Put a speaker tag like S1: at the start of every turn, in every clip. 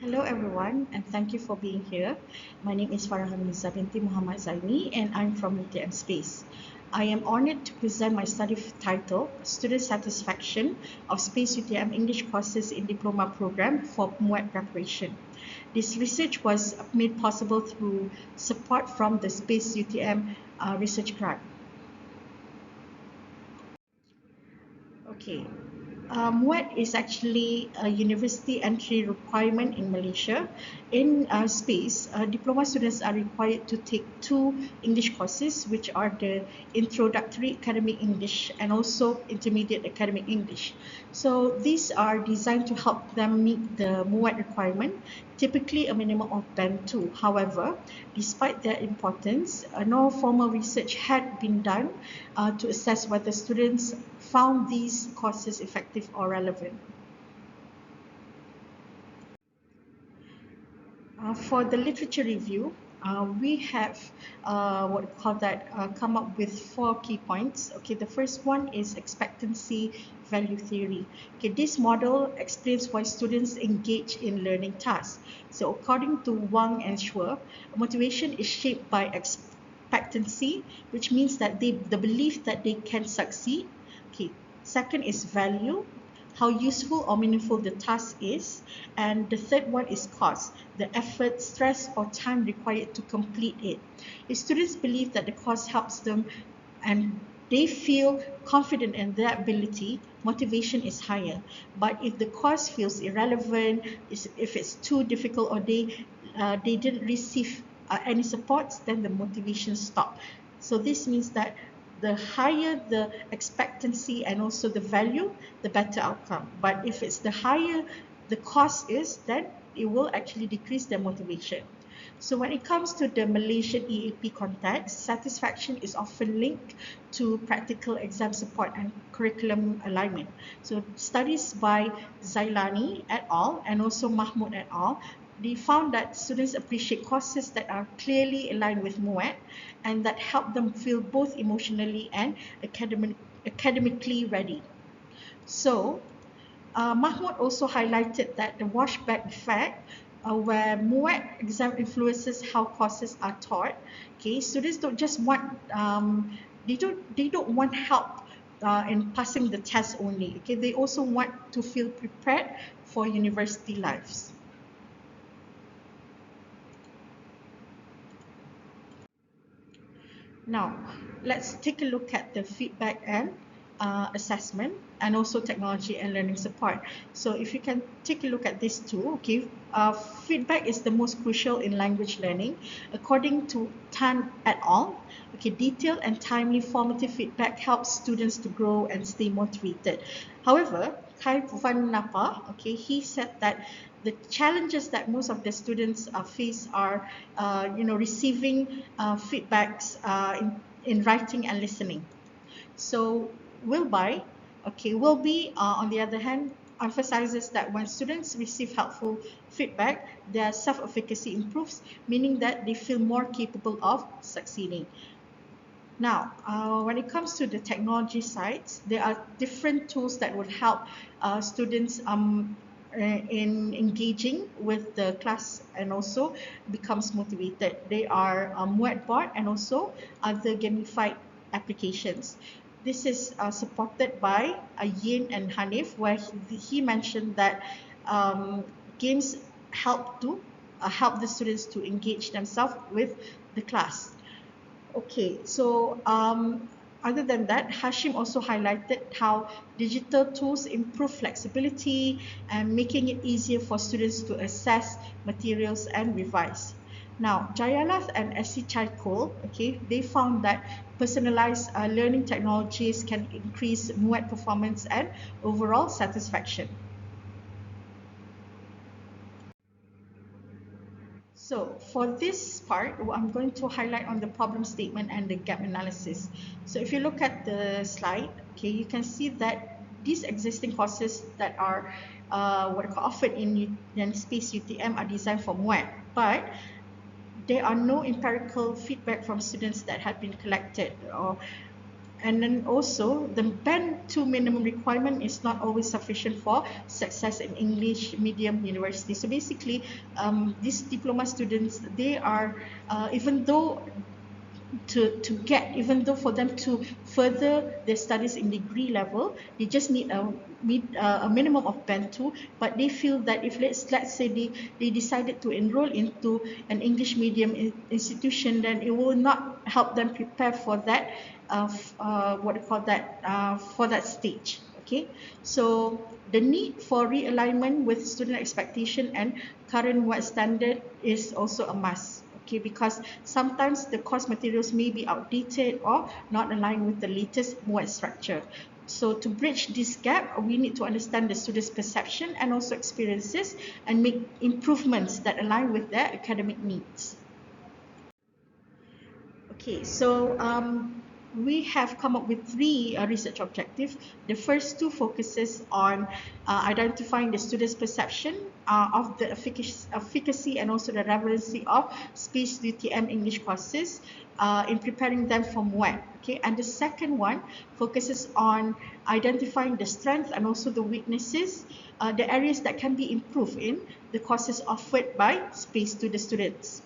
S1: Hello everyone, and thank you for being here. My name is Farah Hamizah Muhd Zaimi, and I'm from UTM Space. I am honored to present my study title, Student Satisfaction of Space UTM English Courses in Diploma Program for MUET Preparation. This research was made possible through support from the Space UTM Research Grant. Okay. MUET is actually a university entry requirement in Malaysia. In space, diploma students are required to take two English courses, which are the introductory academic English and also intermediate academic English. So these are designed to help them meet the MUET requirement, typically a minimum of band 2. However, despite their importance, no formal research had been done to assess whether students found these courses effective or relevant. For the literature review, we have what we call that come up with 4 key points. Okay, the first one is expectancy value theory. Okay, this model explains why students engage in learning tasks. So according to Wang and Schwer, motivation is shaped by expectancy, which means that the belief that they can succeed. Okay, second is value, how useful or meaningful the task is, and the third one is cost, the effort, stress, or time required to complete it. If students believe that the course helps them and they feel confident in their ability, motivation is higher. But if the course feels irrelevant, if it's too difficult, or they didn't receive any supports, then the motivation stops. So this means that the higher the expectancy and also the value, the better outcome. But if it's the higher the cost is, then it will actually decrease their motivation. So when it comes to the Malaysian EAP context, satisfaction is often linked to practical exam support and curriculum alignment. So studies by Zailani et al. And also Mahmud et al., they found that students appreciate courses that are clearly aligned with MUET and that help them feel both emotionally and academically ready. So Mahmoud also highlighted that the washback effect, where MUET exam influences how courses are taught. Okay, students don't just want they don't want help in passing the test only. Okay, they also want to feel prepared for university lives. Now, let's take a look at the feedback and assessment, and also technology and learning support. So if you can take a look at these two, okay, feedback is the most crucial in language learning. According to Tan et al., okay, detailed and timely formative feedback helps students to grow and stay motivated. However, Kai Van Napa, okay, he said that the challenges that most of the students face are, receiving feedbacks in writing and listening. So Wilby, on the other hand, emphasizes that when students receive helpful feedback, their self-efficacy improves, meaning that they feel more capable of succeeding. Now, when it comes to the technology sides, there are different tools that would help students in engaging with the class and also becomes motivated. They are MUET board and also other gamified applications. This is supported by Yin and Hanif, where he mentioned that games help the students to engage themselves with the class. Okay, so other than that, Hashim also highlighted how digital tools improve flexibility and making it easier for students to access materials and revise. Now, Jayalath and S.C. Chaikol, okay, they found that personalized learning technologies can increase MUET performance and overall satisfaction. So for this part, I'm going to highlight on the problem statement and the gap analysis. So if you look at the slide, okay, you can see that these existing courses that are offered in Space UTM are designed for MUET, but there are no empirical feedback from students that have been collected, or And then also the band 2 minimum requirement is not always sufficient for success in English medium university. So basically, these diploma students, they are, even though even though for them to further their studies in degree level, they just need a minimum of band 2, but they feel that if let's say they decided to enroll into an English medium institution, then it will not help them prepare for that what do you call that for that stage. Okay, so the need for realignment with student expectation and current MUET standard is also a must. Okay, because sometimes the course materials may be outdated or not aligned with the latest MUET structure. So to bridge this gap, we need to understand the students' perception and also experiences and make improvements that align with their academic needs. Okay, so we have come up with three research objectives. The first two focuses on identifying the students' perception of the efficacy and also the relevancy of space UTM English courses in preparing them for MUET. Okay, and the second one focuses on identifying the strengths and also the weaknesses, the areas that can be improved in the courses offered by space to the students.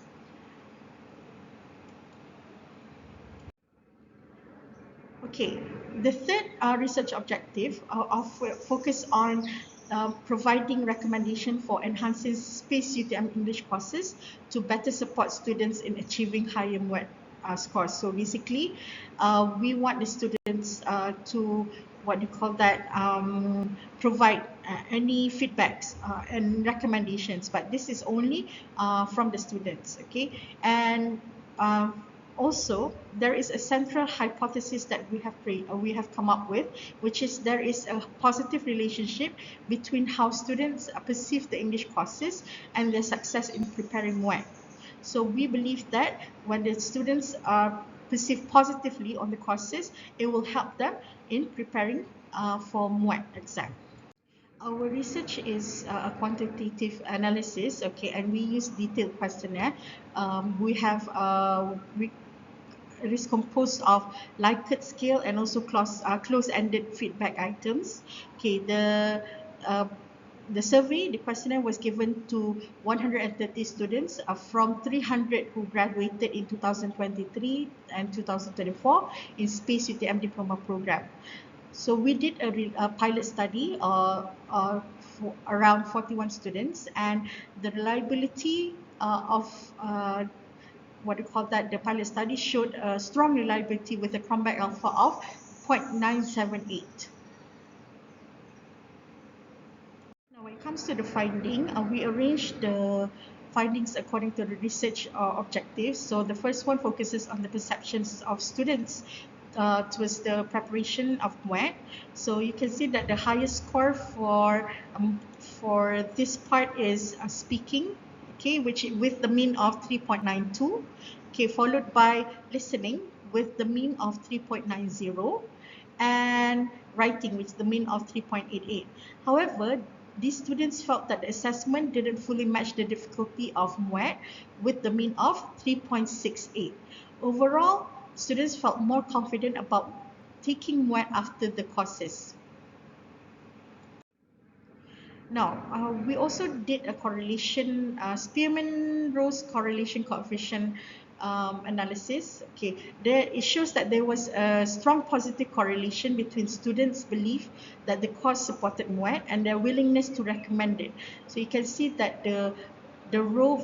S1: Okay, the third research objective focus on providing recommendation for enhancing space UTM English courses to better support students in achieving higher MUET scores. So basically, we want the students to what do you call that provide any feedbacks and recommendations, but this is only from the students. Okay, and also, there is a central hypothesis that we have come up with, which is there is a positive relationship between how students perceive the English courses and their success in preparing MUET. So we believe that when the students are perceived positively on the courses, it will help them in preparing for MUET exam. Our research is a quantitative analysis, okay, and we use detailed questionnaire. We have it is composed of Likert scale and also close-ended feedback items. Okay, uh, the survey, the questionnaire was given to 130 students from 300 who graduated in 2023 and 2024 in Space UTM Diploma program. So we did a pilot study for around 41 students, and the reliability of what do you call that, the pilot study showed a strong reliability with a comeback alpha of 0.978. Now, when it comes to the finding, we arranged the findings according to the research objectives. So the first one focuses on the perceptions of students towards the preparation of MUET. So you can see that the highest score for this part is speaking, okay, which with the mean of 3.92, okay, followed by listening with the mean of 3.90, and writing with the mean of 3.88. However, these students felt that the assessment didn't fully match the difficulty of MUET with the mean of 3.68. Overall, students felt more confident about taking MUET after the courses. Now, we also did a correlation, Spearman-Rose correlation coefficient analysis. Okay, it shows that there was a strong positive correlation between students' belief that the course supported MUET and their willingness to recommend it. So you can see that the row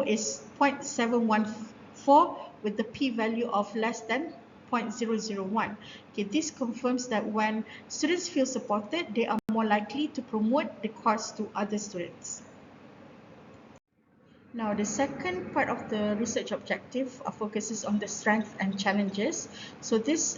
S1: is 0.714 with the p-value of less than 0.001. Okay, this confirms that when students feel supported, they are more likely to promote the course to other students. Now, the second part of the research objective focuses on the strengths and challenges. So this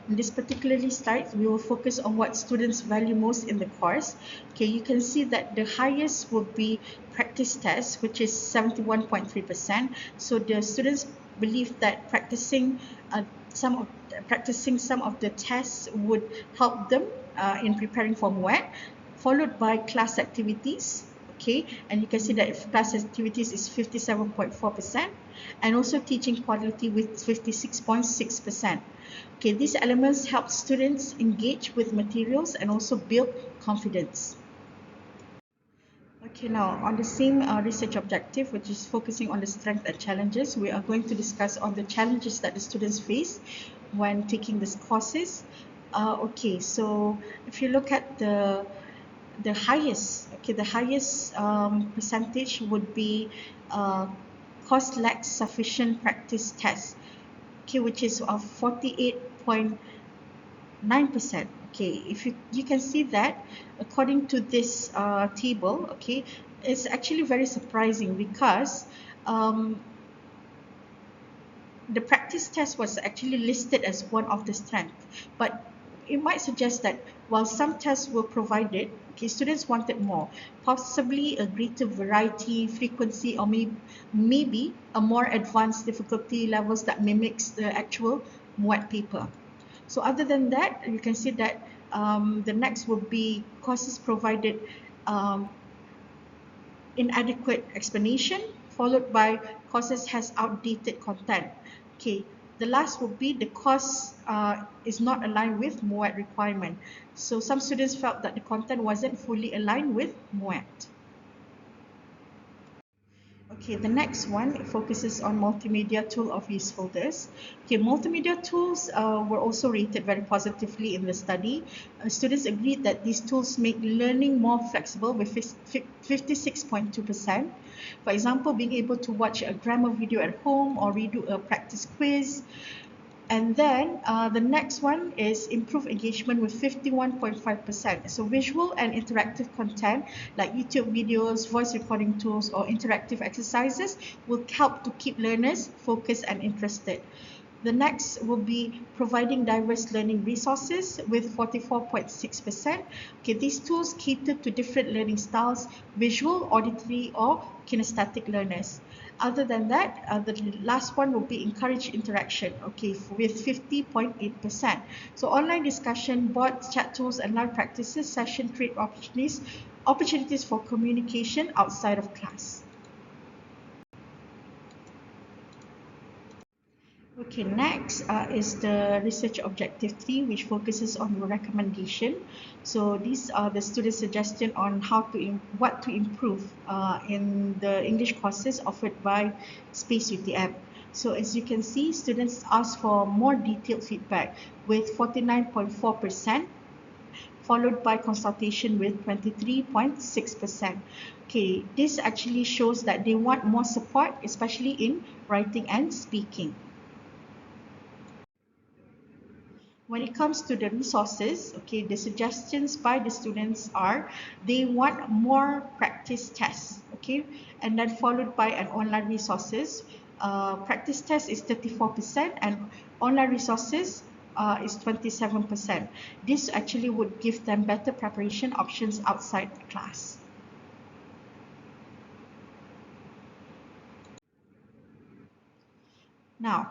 S1: in this particularly slide, we will focus on what students value most in the course. Okay, you can see that the highest will be practice tests, which is 71.3%. So the students believe that practicing some of the tests would help them in preparing for MUET, followed by class activities. Okay, and you can see that if class activities is 57.4%, and also teaching quality with 56.6%. Okay, these elements help students engage with materials and also build confidence. Okay, now on the same research objective, which is focusing on the strengths and challenges, we are going to discuss on the challenges that the students face when taking these courses. Okay, so if you look at the highest, okay, the highest percentage would be course lacks sufficient practice tests, okay, which is of 48.9%. Okay, if you can see that according to this table, okay, it's actually very surprising because the practice test was actually listed as one of the strengths, but it might suggest that while some tests were provided, okay, students wanted more, possibly a greater variety, frequency, or maybe a more advanced difficulty levels that mimics the actual MUET paper. So other than that, you can see that the next would be courses provided inadequate explanation, followed by courses has outdated content. Okay, the last would be the course is not aligned with MUET requirement. So some students felt that the content wasn't fully aligned with MUET. Okay, the next one focuses on multimedia tool of usefulness. Okay, multimedia tools were also rated very positively in the study. Students agreed that these tools make learning more flexible with 56.2%. For example, being able to watch a grammar video at home or redo a practice quiz. And then the next one is improve engagement with 51.5%. So visual and interactive content like YouTube videos, voice recording tools, or interactive exercises will help to keep learners focused and interested. The next will be providing diverse learning resources with 44.6%. Okay, these tools cater to different learning styles, visual, auditory, or kinesthetic learners. Other than that, the last one will be encourage interaction, okay, with 50.8%. So online discussion, boards, chat tools, and live practices session create opportunities for communication outside of class. Okay, next is the research objective 3, which focuses on recommendation. So these are the student suggestion on what to improve in the English courses offered by Space UTM. So as you can see, students ask for more detailed feedback with 49.4%, followed by consultation with 23.6%. Okay, this actually shows that they want more support, especially in writing and speaking. When it comes to the resources, okay, the suggestions by the students are they want more practice tests, okay, and then followed by an online resources. Practice test is 34% and online resources is 27%. This actually would give them better preparation options outside class. Now,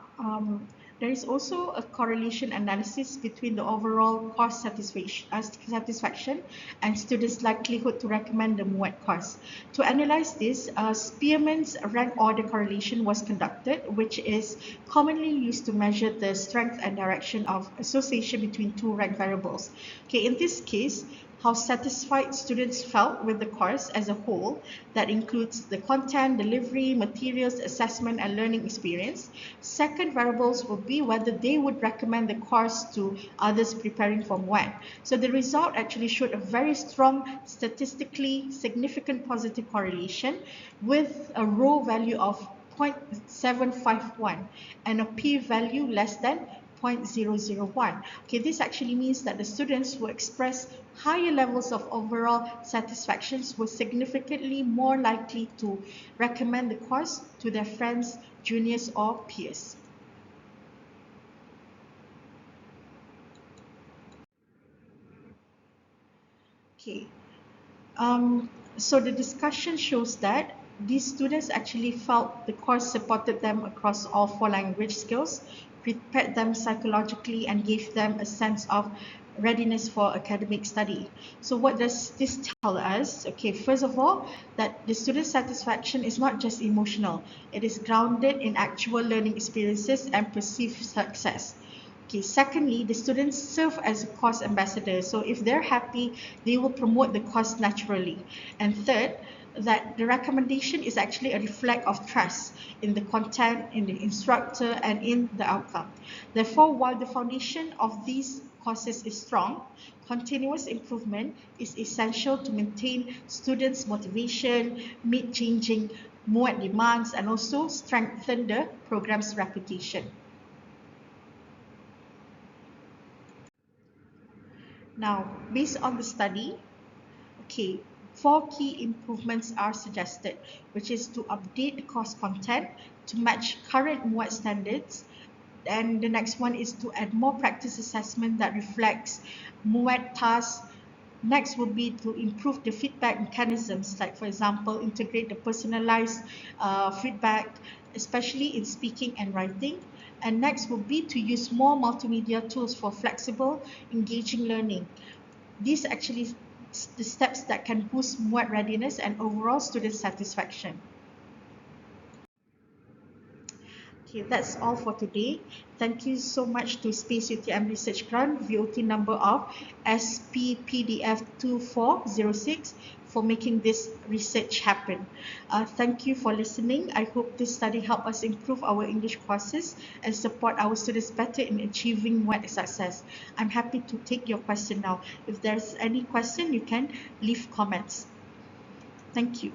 S1: there is also a correlation analysis between the overall course satisfaction and students' likelihood to recommend the MUET course. To analyze this, Spearman's rank order correlation was conducted, which is commonly used to measure the strength and direction of association between two rank variables. Okay, in this case, how satisfied students felt with the course as a whole, that includes the content, delivery, materials, assessment, and learning experience. Second variables will be whether they would recommend the course to others preparing for MUET. So the result actually showed a very strong, statistically significant positive correlation with a rho value of 0.751 and a p-value less than 0.001. Okay, this actually means that the students who express higher levels of overall satisfactions were significantly more likely to recommend the course to their friends, juniors, or peers. Okay, so the discussion shows that these students actually felt the course supported them across all four language skills, prepared them psychologically, and gave them a sense of readiness for academic study. So what does this tell us? Okay, first of all, that the student satisfaction is not just emotional. It is grounded in actual learning experiences and perceived success. Okay, secondly, the students serve as course ambassadors. So if they're happy, they will promote the course naturally. And third, that the recommendation is actually a reflect of trust in the content, in the instructor, and in the outcome. Therefore, while the foundation of these courses is strong, continuous improvement is essential to maintain students' motivation, meet changing MUET demands, and also strengthen the program's reputation. Now, based on the study, okay, 4 key improvements are suggested, which is to update the course content to match current MUET standards. And the next one is to add more practice assessment that reflects MUET tasks. Next would be to improve the feedback mechanisms, like for example, integrate the personalized feedback, especially in speaking and writing. And next would be to use more multimedia tools for flexible, engaging learning. These actually the steps that can boost MUET readiness and overall student satisfaction. Okay, that's all for today. Thank you so much to Space UTM Research Grant VOT number of SPPDF 2406 for making this research happen. Thank you for listening. I hope this study helped us improve our English courses and support our students better in achieving MUET success. I'm happy to take your question now. If there's any question, you can leave comments. Thank you.